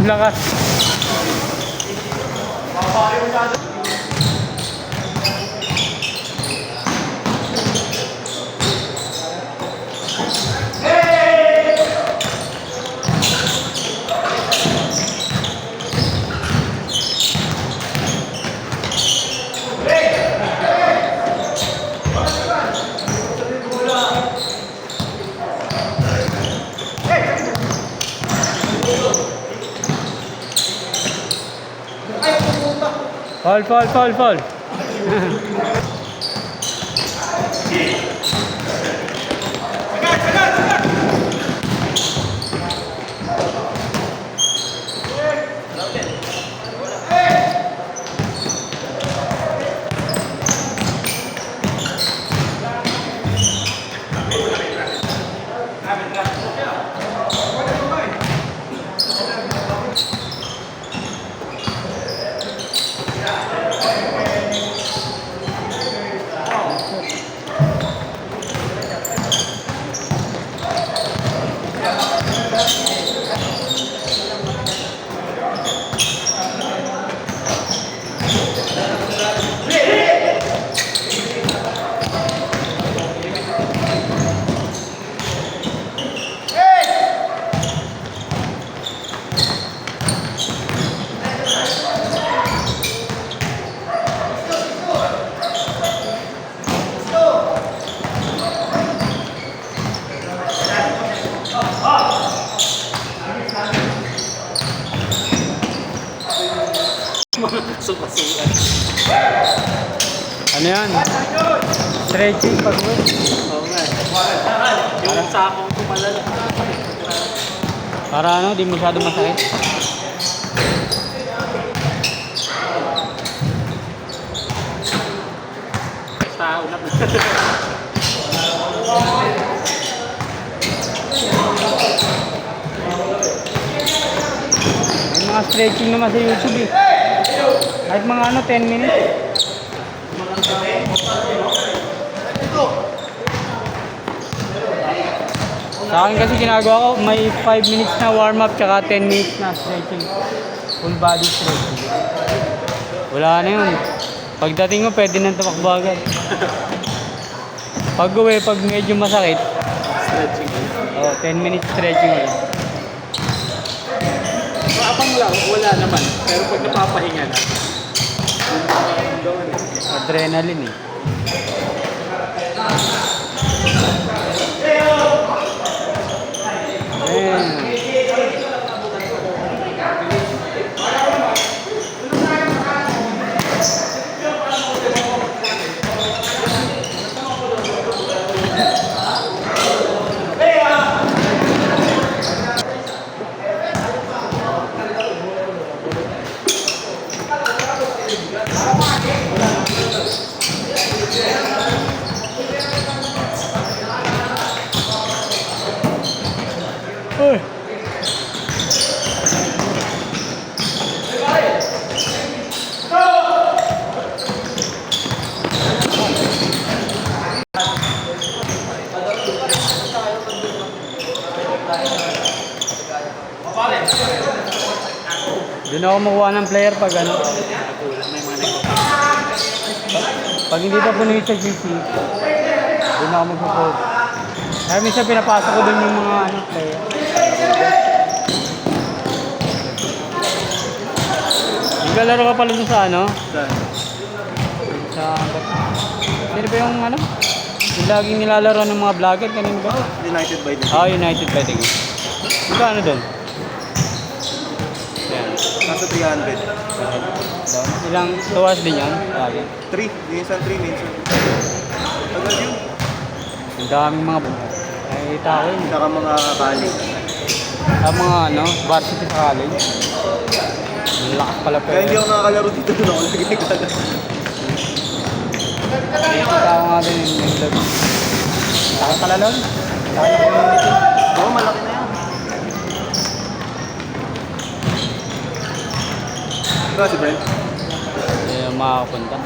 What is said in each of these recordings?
Ang lakas. Fall. Sumasukan. Ano yan? Stretching pag-uwi. Oo nga. Yung sakong kumalala. Para ano, di masyado masakit. Basta unap na. May mga stretching naman sa YouTube eh. Kahit mga ano, 10 minutes. Sa akin kasi ginagawa ko, may 5 minutes na warm up tsaka 10 minutes na stretching. Full body stretching. Wala na yun. Pagdating mo, pwede nang tumakbo agad. Pag uwi, pag medyo masakit, Stretching. 10 minutes stretching ulit. Maapang lang, wala naman. Pero pag napapahinga na, Adrenaline eh. Uy. Doon ako makuha ng player pag ano. Pag hindi pa puno sa GC, doon ako magpo-fold. Kaya minsan pinapasok ko doon yung mga ano, player. Naglalaro ka pala doon sa ano? Sa... Sino ba yung ano? Yung laging nilalaro ng mga vlogger, kanino ba? United by the United by the Game. Magkano doon? Yan. Nasa 300. Ilang tuwas din yan? Lagi. 3. Minsan 3, minsan. Tagal yun. Ang daming mga... Nakikita ko yun. Saka mga college. Sa mga ano, varsity sa college. Ang lakas pala Kaya hindi ako nakakalaro dito doon ako lagi naglalaro. Nakikita ko nga din yung lobby. Laki pala nun. Laki na community. Oo, malaki na yan. Diba si Brent? Hindi na makakapunta.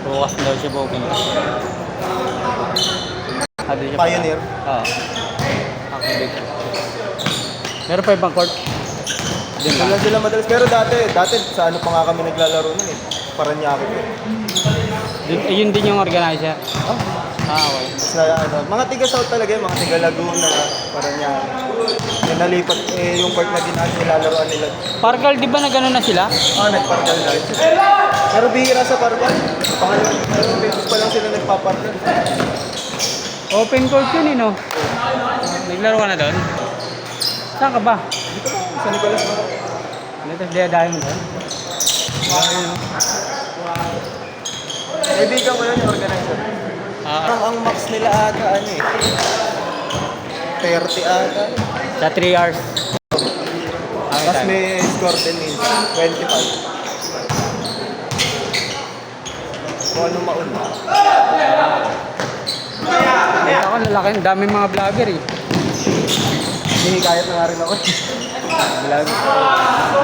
Bukas daw siya pupunta. Doon siya Pioneer? Oo. Activate. Pero pa ibang court. Din Wala ba? sila madalas. Pero dati sa ano pa nga kami naglalaro nun eh. Paranaque eh. Yun din yung organizer. Oh. Okay. Tapos na, ano, mga tiga South talaga yun, mga tiga Laguna, Paranaque. Yung nalipat, yung part na nilalaroan nila. Parkal, di ba na gano'n na sila? Nagparkal na rin sila. Pero bihira sa parkal. Pangalawang beses pa lang sila nagpaparkal. Open court yun eh, no? Naglaro ka na doon? Saan ka ba? Dito lang, sa Nicolas Maro. Dito, dadayo mo doon? Kaibigan ko yun yung organizer. Ah, Ang max nila ata, ano eh. 30 ata. sa 3 hours. Tapos may score din minsan, 25. Kung ano mauna. Ako lalaki, daming mga vlogger eh. Hindi, kahit na nga rin ako. Vlog.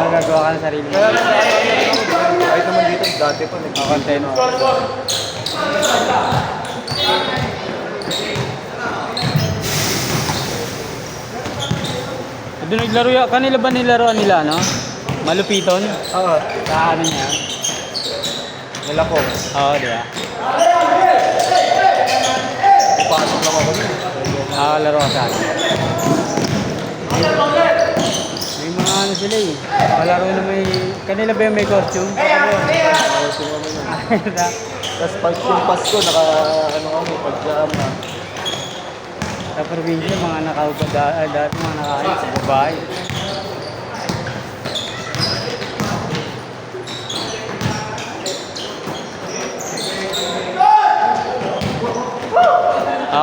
Nagagawa ka ng sarili mo. Kaya kahit naman dito, dati pa Content. Doon naglaro ya. Kanila ba nilaroan nila, no? Malupiton? Oo, Sa ano niya? nila ko. Oo, di ba? Ipasok lang ako. Laro ka sa akin. May mga ano sila eh. Palaro na may... Kanila ba yung may costume? Tapos pag yung Pasko, ano kami, pagkama. Sa probinsya, mga nakaupa dati mga nakain sa babae.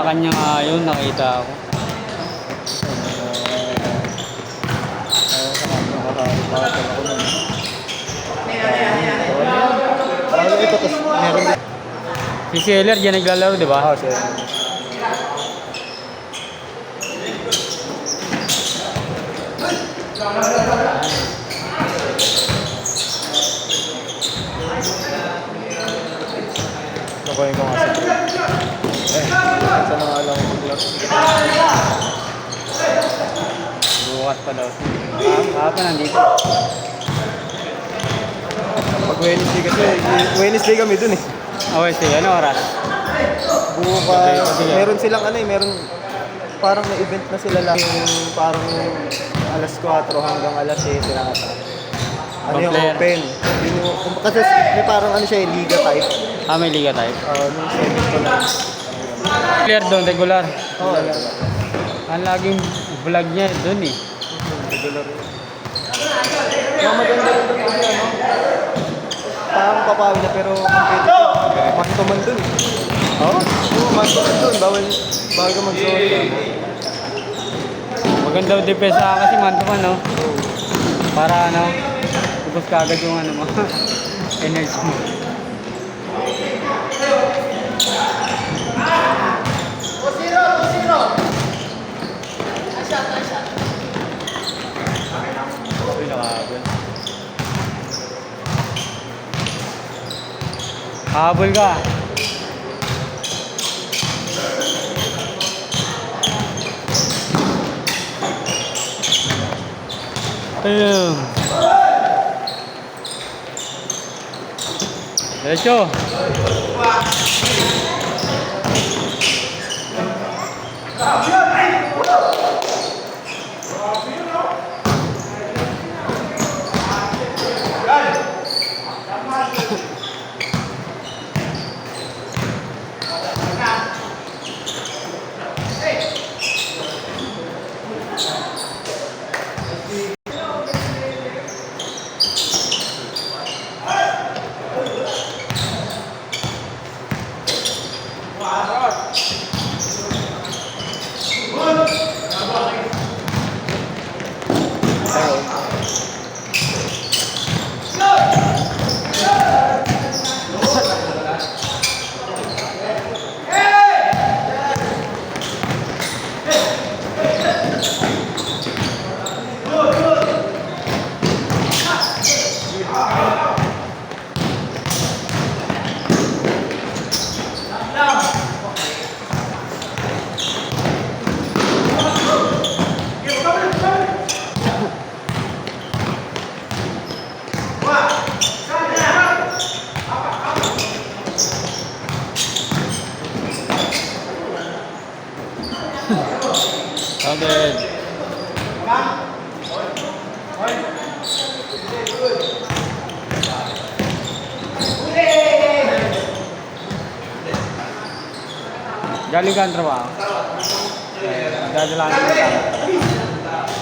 Kanya nga yun, nakita ako. Ito, tapos meron din. Si Seller, dyan naglalaro, di ba? Sir. Nakuhin ko nga sa saan na nga lang ako mag-lock. Bukas pa daw. Kahapon nandito. Pag Wednesday kasi, Wednesday kami dun eh. Okay, sige. Ano oras? Bukas, Sige. meron silang ano eh, meron parang may event na sila lang. Yung parang alas 4 hanggang alas 7 na ata. Ano yung Pang-player. open. Kasi may parang ano siya, liga type. May liga tayo. Nung semis ko na. Player doon, regular. Oo, Ang laging vlog niya doon eh. regular yun. Kaya maganda rin doon kasi ano, parang papawi na pero man to man dun. Oo, man to man dun. Bawal bago mag-zone. Maganda ang depensa kasi man to man, no? Para ano, ubos ka agad yung ano mo. Energy mo. Uy, nakahabol. Habol ka. Ayun. Diretso. Loaded. Galing ka ang trabaho? Dadala ka ng trabaho.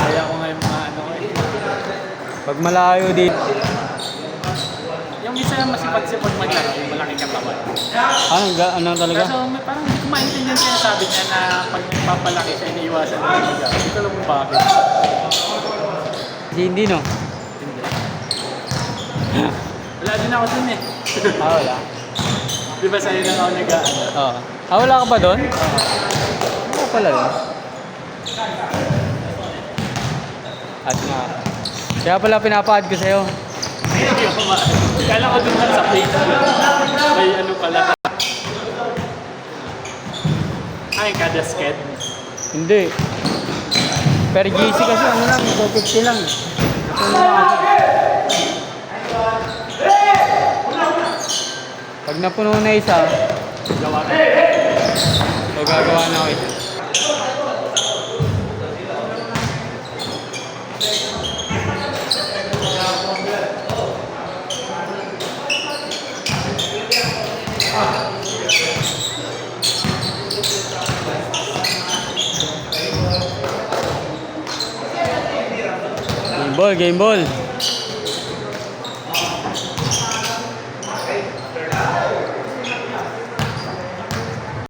Kaya ko ngayon mga ano eh. Pag malayo dito. Yung isa yung masipag-sipag maglaro, yung malaki katawan. Ano talaga? Kaso may parang hindi ko maintindihan kaya sabi niya na pag nagpapalaki siya, iniiwasan na yung mag Hindi ko alam kung bakit. Hindi no? Hindi. Wala din ako dun eh. Wala. Di ba sa'yo lang ako nag-ano? Oo. Wala ka ba doon? Wala pala doon. At nga. Kaya pala pinapa-add ko sa'yo. Hindi ko kala ko dun lang sa page. May ano pala. Ay, kada sked. Hindi. Per GC kasi ano lang, 250 lang. Ito na lang ako. Pag napuno na isa, Gawa ko. so gagawa na ako isa. Game ball, game ball.